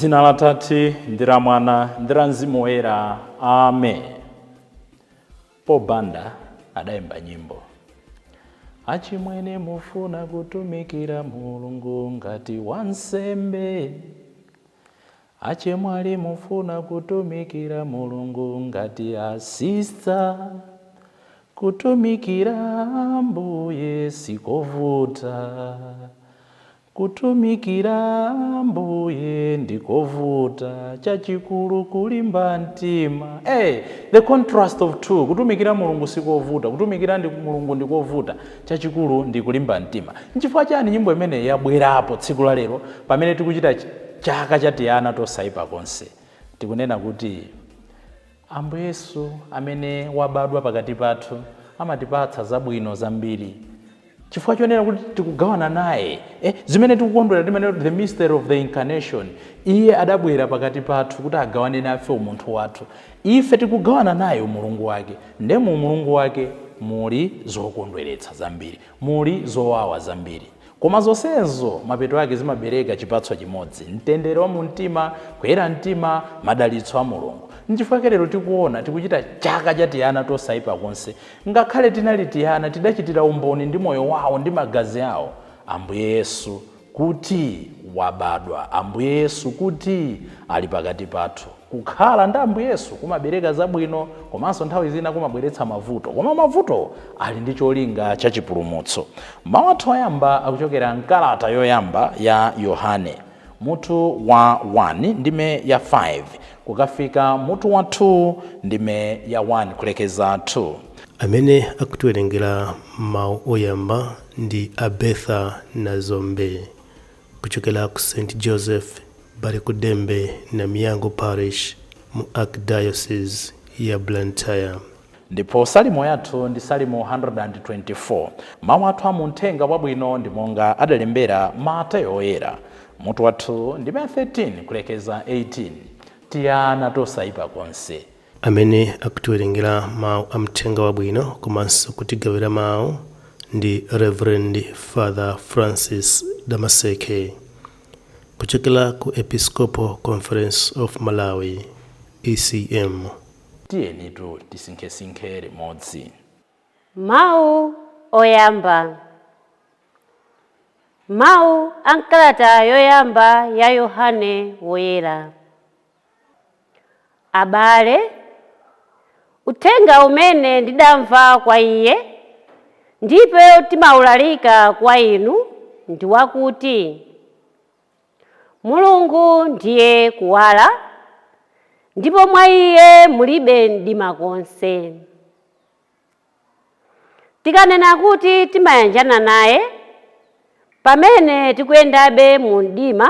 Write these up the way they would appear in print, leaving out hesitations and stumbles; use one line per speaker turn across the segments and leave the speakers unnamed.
M'dzina la Tate ndi la Mwana ndi la Mzimu Woyera. Amen. Pobanda adayimba nyimbo. Achimwene mufuna kutumikira Mulungu ngati wansembe. Achemwali mufuna kutumikira Mulungu ngati asista. Kutumikira Ambuye sikovuta. Kutumikira Ambuye ndikovuta, chachikulu kulimba mtima. The contrast of two. Kutumikira Mulungu sikovuta, kutumikira Mulungu ndikovuta, chachikulu ndi kulimba mtima. Nchifukwa chani nyimbo imene yabwerapo tsiku la lero pamene tikuchita chaka cha Tiyana tosaipa konse? Tikunena kuti Ambuye Yesu amene wabadwa pakati pathu amatipatsa zabwino zambiri. Chifukwa chonena kuti tikugawana naye zimene tikukondwera timene the mystery of the incarnation. Iye adabwera pakati pathu kuti agawane nafe umunthu wathu. Ife tikugawana naye umulungu wake. Nde mu umulungu wake muli zokondweretsa zambiri, muli zowawa zambiri. Koma zonsezo mapeto ake zimabereka chipatso chimodzi: mtendere wa mumtima, kuyera mtima, madalitso a Mulungu. Nchifukwa lero tikuona tikuchita chaka cha Tiyana tosaipa konse. Ngakhale tinali Tiyana tidachitira umboni ndi moyo wawo ndi magazi awo. Ambuye Yesu kuti wabadwa, Ambuye Yesu kuti ali pakati pathu. Kukhala ndi Ambuye Yesu kumabereka zabwino, komanso nthawi zina kumabweretsa mavuto. Koma mavuto ali ndi cholinga cha chipulumutso. Mawu athu oyamba akuchokera mkalata yoyamba ya Yohane, mutu wa 1 ndime ya 5 kukafika mutu wa 2 ndime ya 1 kulekeza 2.
Amene akutiwerengera mawu oyamba ndi Abetha Nazombe kuchokera ku St. Joseph bali ku Dembe na Miyango Parish mu Archdiocese ya Blantyre.
Ndipo salimo yathu ndi salimo 124. Mawu athu amuthenga wabwino ndi monga adalembera Mateyu oyera, mutu wathu ndime 13 kulekeza 18. Tiyana tosaipa konse.
Amene akutiwerengera mawu amthenga wabwino komanso kutigawira mawu ndi Reverend Father Francis Damaseke kuchokera ku Episcopal Conference of Malawi, ECM.
Tiyenitu tisinkhesinkhe limodzi.
Mawu oyamba. Mawu ankalata yoyamba ya Yohane woyera. Abale, uthenga umene ndidamva kwa iye ndipo timaulalika kwa inu ndi wakuti Mulungu ndiye kuwala, ndipo mwa iye mulibe mdima konse. Tikanena kuti timayanjana naye, pamene tikuyendabe mu mdima,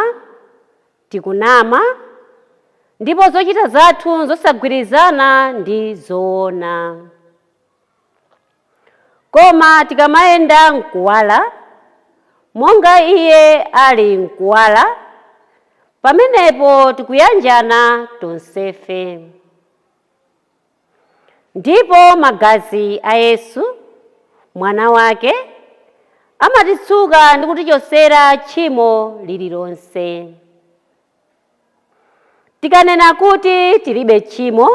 tikunama, ndipo zochita zathu zosagwirizana ndi zoona. Koma tikamayenda mkuwala, monga iye ali mkuwala, pamenepo tikuyanjana tonsefe. Ndipo magazi a Yesu, mwana wake, amatitsuka ndi kutichosera tchimo lililonse. Tikanena kuti tilibe tchimo,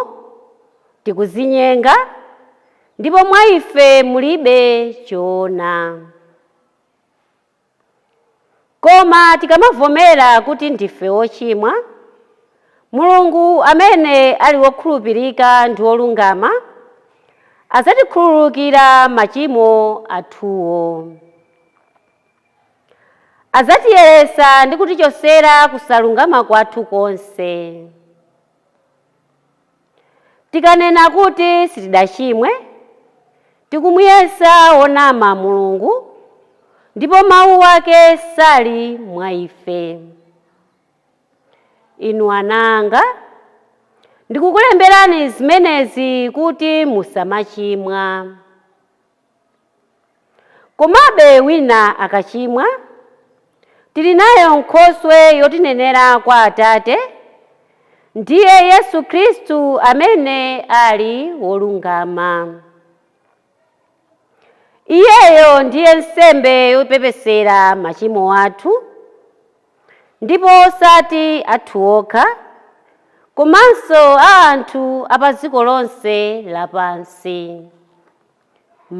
tikuzinyenga, ndipo mwa ife mulibe choona. Koma tikamavomera kuti ndife ochimwa, Mulungu amene ali wokhulupirika ndi wolungama adzatikhululukira machimo athuwo. Adzatiyeresa ndi kutichosera kusalungama kwathu konse. Tikanena kuti sitidachimwe, tikumuyesa wonama Mulungu, ndipo mawu ake sali mwa ife. Inu ananga, ndikukulemberani zimenezi kuti musamachimwa. Komabe wina akachimwa, tili nayo Nkhoswe yotinenera kwa Atate, ndiye Yesu Khristu amene ali wolungama. Iyeyo ndiye nsembe yopepesera machimo athu, ndipo osati athu okha, komanso a anthu apa dziko lonse lapansi.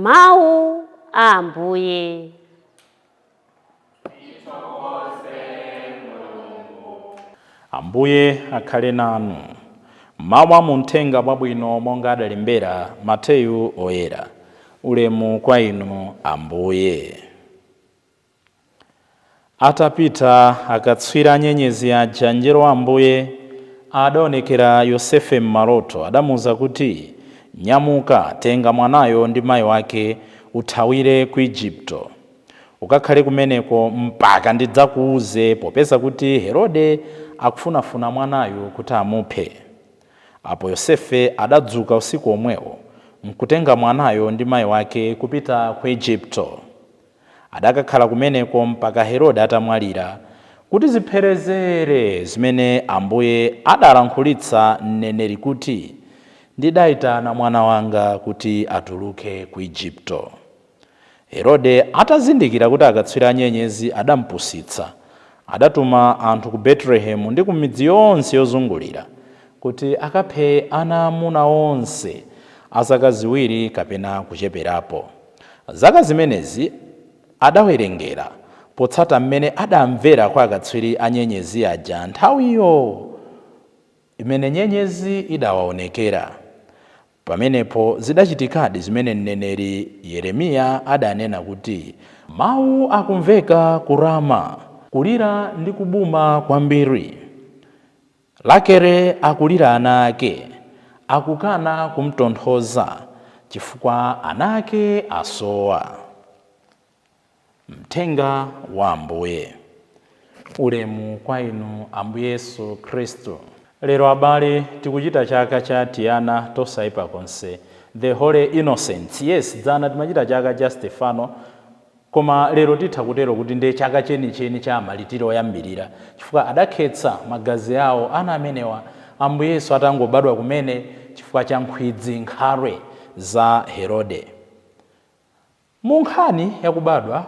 Mawu a Ambuye.
Ambuye akhale nanu. Mawu mu Uthenga Wabwino monga adalembera Mateyu oyera. Ulemu kwa inu Ambuye. Atapita akatswiri anyenyezi aja, mngelo wa Ambuye adaonekera Yosefe m'maloto, adamuwuza kuti, nyamuka, tenga mwanayo ndi mayi wake uthawire ku Igupto, ukakhale kumeneko mpaka ndidzakuwuze, popeza kuti Herode akufunafuna mwanayo kuti amuphe. Apo Yosefe adadzuka usiku omwewo, nkutenga mwanayo ndi mayi wake kupita ku Igupto. Adakakhala kumeneko mpaka Herode atamwalira, kuti zipherezere zimene Ambuye adalankhulitsa mneneri kuti, ndidayitana mwana wanga kuti atuluke ku Igupto. Herode atazindikira kuti akatswiri anyenyezi adampusitsa, adatuma anthu ku Betelehemu ndi ku midzi yonse yozungulira kuti akaphe ana amuna onse a zaka ziwiri kapena kucheperapo. Zaka zimenezi adawerengera potsata mmene adamvera kwa akatswiri anyenyezi aja nthawiyo imene nyenyezi idawaonekera. Pamenepo zidachitikadi zimene mneneri Yeremiya adanena kuti, mawu akumveka ku Rama, kulira ndi kubuma kwambiri. Rakele akulira ana ake, akukana kumtonthoza, chifukwa ana ake asowa. Mthenga wa Ambuye. Ulemu kwa inu Ambuye Yesu Khristu. Lero abale tikuchita chaka cha Tiana tosaipa konse, the Holy Innocents. Yes, dzana timachita chaka cha Stefano, koma lero titha kutero kuti ndiye chaka chenicheni cha malitiro oyambirira, chifukwa adakhetsa magazi awo ana amenewa Ambuye Yesu atangobadwa kumene chifukwa cha nkhwidzi nkhalwe za Herode. Mu nkhani yakubadwa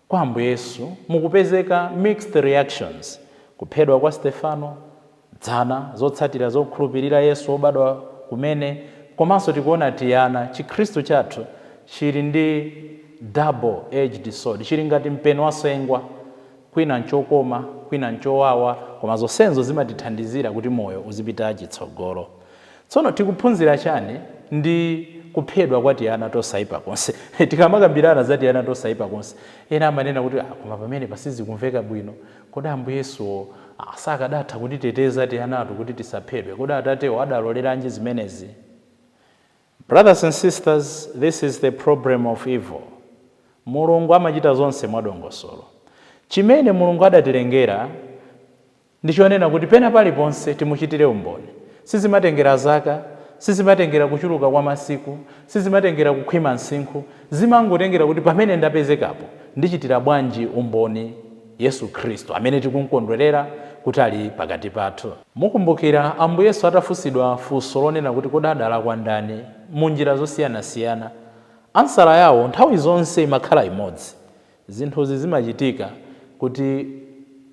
kwa Ambuye Yesu mukupezeka mixed reactions. Kuphedwa kwa Stefano, dzana zotsatira zokhulupirira Yesu obadwa kumene, komanso tikuona Tiana, Chikhristu chathu chili ndi double-edged sword, chili ngati mpeni wasengwa, kwina nchokoma, kwina nchowawa, koma zonsezo zimatithandizira kuti moyo uzipita chitsogolo. Tsono tikuphunzira chani ndi kuphedwa kwa Tiana tosaipa konse? Tikamakambirana za Tiana tosaipa konse, ena amanena kuti koma pamene pasizikumveka bwino, kodi Ambuye Yesu sakadatha kutiteteza Tianatu kuti tisaphedwe, kodi Atatewo adaloleranji zimenezi? Brothers and sisters, this is the problem of evil. Mulungu amachita zonse mwadongosolo. Chimene Mulungu adatilengera ndichonena kuti pena paliponse timuchitire umboni. Sizimatengera zaka, sizimatengera kuchuluka kwa masiku, sizimatengera kukhwima msinkhu, zimangotengera kuti pamene ndapezekapo ndichitira bwanji umboni Yesu Khristu amene tikumkondwerera kuti ali pakati pathu. Mukumbukira Ambuye Yesu atafunsidwa funso lonena kuti kodi adalakwa ndani mu njira zosiyanasiyana, ansala yawo nthawi zonse imakhala imodzi. Zinthuzi zimachitika kuti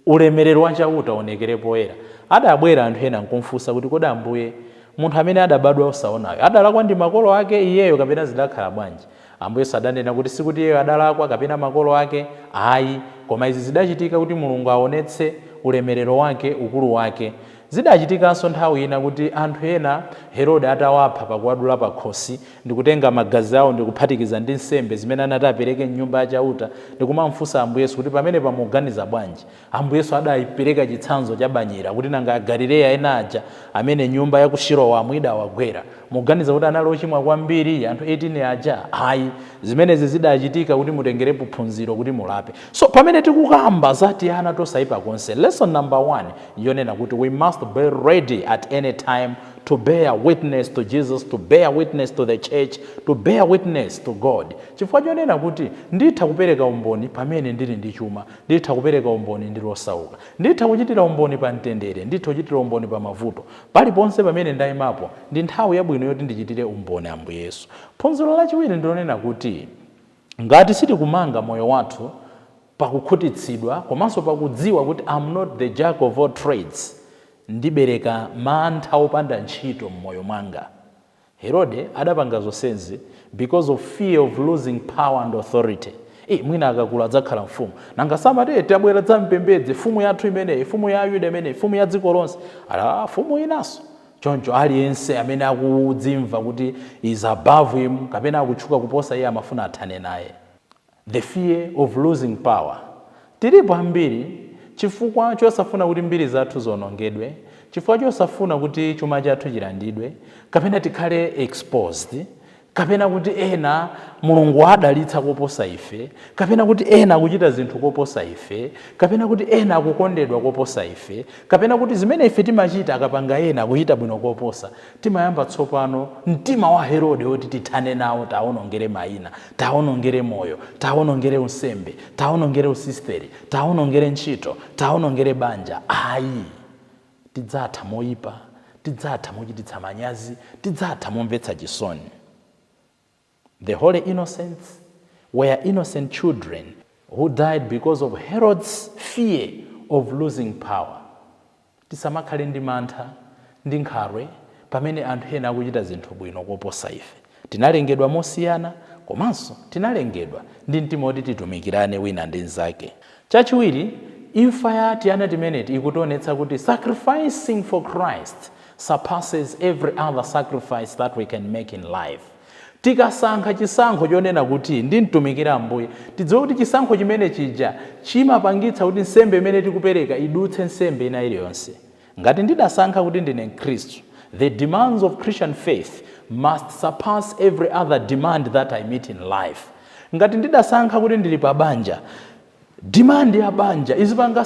ulemerero wa chauta uonekere poyera. Adabwera anthu ena nkumfunsa kuti kodi Ambuye, munthu amene adabadwa osaonayo adalakwa ndi makolo ake iyeyo kapena zidakhala bwanji? Ambuye Yesu adanena kuti sikuti iyeyo adalakwa kapena makolo ake, ayi, koma izi zidachitika kuti Mulungu aonetse ulemerero wake, ukulu wake. Zidachitikanso nthawi ina kuti anthu ena Herode atawapha pakuwadula pakhosi ndikutenga magazi awo ndikuphatikiza ndi nsembe zimene anati apereke m'nyumba ya chauta, ndikumamfunsa Ambuye Yesu kuti pamene pamuganiza bwanji. Ambuye Yesu adayipereka chitsanzo cha banyera kuti nanga Galileya ena aja amene nyumba ya ku Siloamu idawagwera, muganiza kuti anali ochimwa kwambiri anthu 18 aja? Ayi, zimenezi zidachitika kuti mutengerepo phunziro kuti mulape. So pamene tikukamba za Tiana tosaipa konse, lesson number 1 yonena kuti we must be ready at any time to bear witness to Jesus, to bear witness to the church, to bear witness to God. Chifukwa chonena kuti nditha kupereka umboni pamene ndili ndi chuma, nditha kupereka umboni ndili osauka, nditha kuchitira umboni pa mtendere, nditha kuchitira umboni pa mavuto. Paliponse pamene ndayimapo ndi nthawi yabwino yoti ndichitire umboni Ambuye Yesu. Phunziro lachiwiri ndilonena kuti ngati sitikumanga moyo wathu pakukhutitsidwa komanso pakudziwa kuti I'm not the jack of all trades, ndibereka mantha opanda ntchito m'moyo mwanga. Herode adapanga zonsezi because of fear of losing power and authority. Mwina akakula adzakhala mfumu. Nanga samati tabwera dzampembedze mfumu yathu imeneyi, mfumu ya Ayuda imeneyi, mfumu ya dziko lonse. Ala mfumu inanso. Choncho aliyense amene akudzimva kuti is above him kapena akutchuka kuposa iye amafuna athane naye. The fear of losing power. Tilipo ambiri chifukwa chosafuna kuti mbiri zathu zonongedwe, chifukwa chosafuna kuti chuma chathu chilandidwe, kapena tikhale exposed, kapena kuti ena Mulungu adalitsa koposa ife, kapena kuti ena akuchita zinthu koposa ife, kapena kuti ena akukondedwa koposa ife, kapena kuti zimene ife timachita akapanga ena akuchita bwino koposa, timayamba tsopano mtima wa Herode woti tithane nawo, taonongere mayina, taonongere moyo, taonongere unsembe, taonongere usisteri, taonongere ntchito, taonongere banja. Ayi, tidzatha moyipa, tidzatha mochititsa manyazi, tidzatha momvetsa chisoni. The holy innocents were innocent children who died because of Herod's fear of losing power. Tisamakhale ndi mantha ndi nkhalwe pamene anthu ena akuchita zinthu bwino koposa ife. Tinalengedwa mosiyana komanso tinalengedwa ndi mtima woti titumikirane wina ndi nzake. Chachiwiri, imfa ya Tiana timeneti ikutionetsa kuti sacrificing for Christ surpasses every other sacrifice that we can make in life. Tikasankha chisankho chonena kuti ndimtumikira Ambuye, tidziwe kuti chisankho chimene chija chimapangitsa kuti nsembe imene tikupereka idutse nsembe ina iliyonse. Ngati ndidasankha kuti ndine Mkhristu, the demands of Christian faith must surpass every other demand that I meet in life. Ngati ndidasankha kuti ndili pa banja, demand ya banja izipanga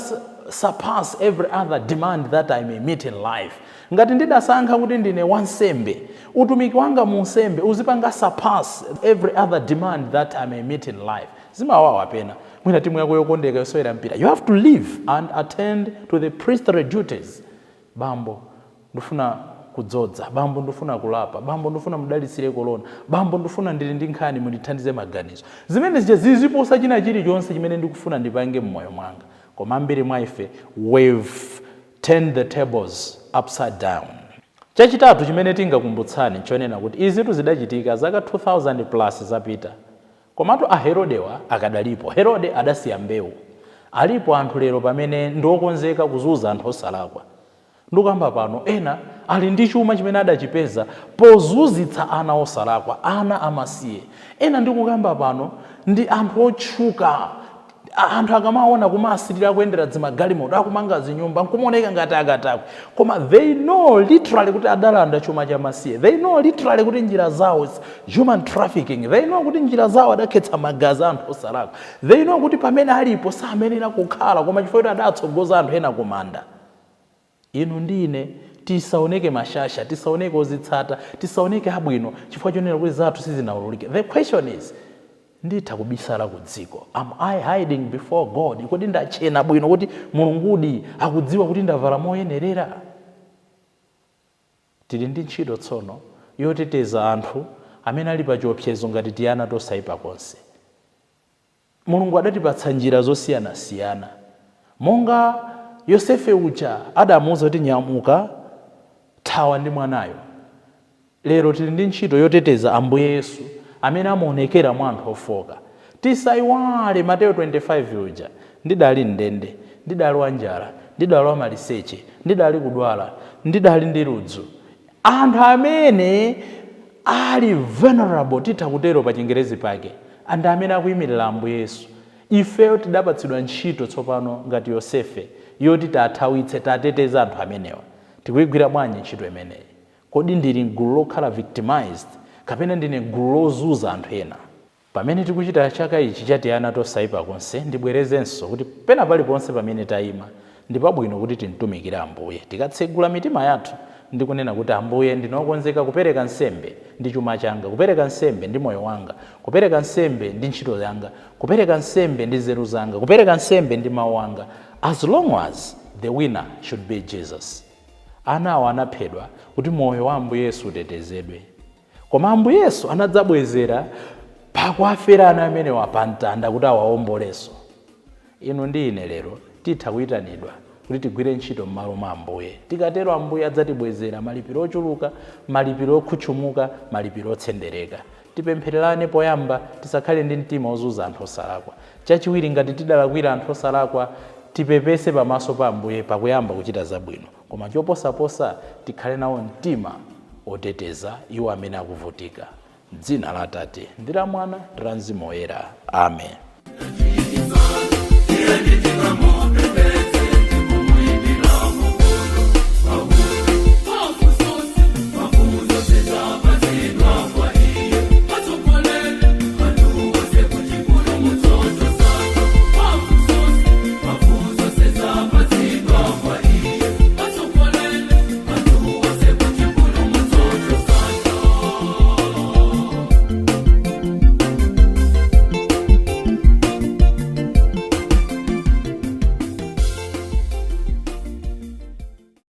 surpass every other demand that I may meet in life. Ngati ndidasankha kuti ndine wansembe, utumiki wanga mu nsembe uzipanga surpass every other demand that I may meet in life. Zimawawa pena. Mwina timu yako yokondeka yoswera mpira. You have to live and attend to the priestly duties. Bambo, ndufuna kudzodza. Bambo, ndufuna kulapa. Bambo, ndufuna mudalisire kolona. Bambo, ndufuna ndili ndi nkhani mundithandize maganizo. Zimene ziziposa china chilichonse chimene ndikufuna ndipange mmoyo mwanga. Koma ambiri mwa ife, we've turned the tables upside down. Chachitatu chimene tingakumbutsani chonena kuti izi zidachitika zaka 2000 plus zapita. Komatu a Herodewa akadalipo. Herode adasiya mbewu. Alipo anthu lero pamene ndokonzeka kuzunza anthu osalakwa. Ndikamba pano ena ali ndi chuma chimene adachipeza pozunzitsa ana osalakwa, ana amasiye. Ena ndikukamba pano ndi anthu otchuka. Anthu akamaona kumasirira kuyendera dzimagalimoto akumanga zinyumba nkumoneka ngati akatakwe. Koma they know literally kuti adalanda chuma cha masiye. They know literally kuti njira zawo is human trafficking. They know kuti njira zawo adakhetsa magazi anthu osalakwa. They know kuti pamene alipo samenera kukhala koma chifukwa kuti adatsogoza anthu ena kumanda. Inu ndine tisaoneke mashasha, tisaoneke ozitsata, tisaoneke abwino chifukwa chonena kuti zathu sizinawululike. The question is, nditha kubisala ku dziko? Am I hiding before God? Kodi ndachena bwino kuti Mulungudi akudziwa kuti ndavala moyenerera? Tili ndi ntchito tsono yoteteza anthu amene ali pa chiopsezo ngati Tiana tosaipa konse. Mulungu adatipatsa njira zosiyana-siyana. Monga Yosefe uja adamuwuza kuti nyamuka thawa ndi mwanayo. Lero tili ndi ntchito yoteteza Ambuye Yesu amene amaonekera mwa anthu ofoka. Tisaiwale Mateyo 25 uja, ndidali ndende, ndidali wanjala, ndidali wamaliseche, ndidali kudwala, ndidali ndi ludzu. Anthu amene ali vulnerable titha kutero pa Chingerezi pake, anthu amene akuyimirira Ambuye Yesu. Ifeyo tidapatsidwa ntchito tsopano ngati Yosefe yoti tathawitse tateteza anthu amenewa. Tikuyigwira bwanji ntchito imeneyi? Kodi ndili mgulu lokhala victimized kapena ndine gulu lozunza anthu ena? Pamene tikuchita chaka ichi cha Tiana tosaipa konse, ndibwerezenso kuti pena paliponse pamene tayima ndi pabwino kuti timtumikire Ambuye. Tikatsegula mitima yathu ndi kunena kuti Ambuye ndinokonzeka kupereka nsembe ndi chuma changa, kupereka nsembe ndi moyo wanga, kupereka nsembe ndi ntchito yanga, kupereka nsembe ndi nzeru zanga, kupereka nsembe ndi mawu anga, as long as the winner should be Jesus. Anawo anaphedwa kuti moyo wa Ambuye Yesu utetezedwe. Koma Ambuye Yesu anadzabwezera pakuafera ana amene wapantanda kuti awawomboleso. inu ndi ine lero titha kuyitanidwa kuti tigwire ntchito m'malo mwa Ambuye. Tikatero Ambuye adzatibwezera malipiro ochuluka, malipiro okhuthumuka, malipiro otsendereka. Tipemphererane poyamba tisakhale ndi mtima ozunza anthu osalakwa. Chachiwiri, ngati tidalakwira anthu osalakwa tipepese pamaso pa Ambuye pakuyamba kuchita zabwino, koma choposaposa tikhale nawo mtima oteteza iwo amene akuvutika. M'dzina la Atate ndi la Mwana ndi la Mzimu Woyera. Amen.